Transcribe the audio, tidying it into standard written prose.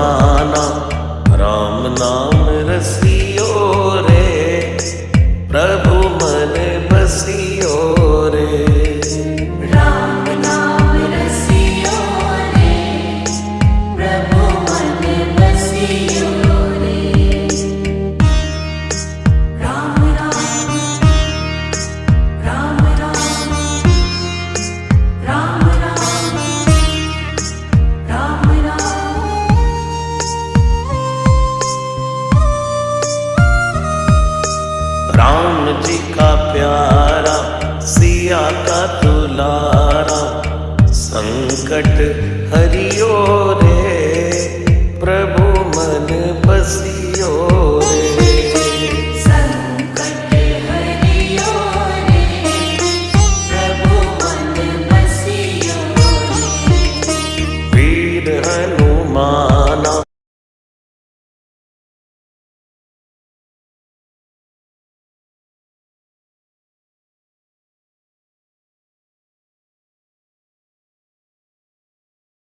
दीवाना, राम नाम रसियो रे, प्रभु मन बसियो रे। राम नाम रसियो रे, प्रभु मन बसियो रे। राम राम राम राम राम राम राम राम। राम जी का प्यारा, सिया का दुलारा, संकट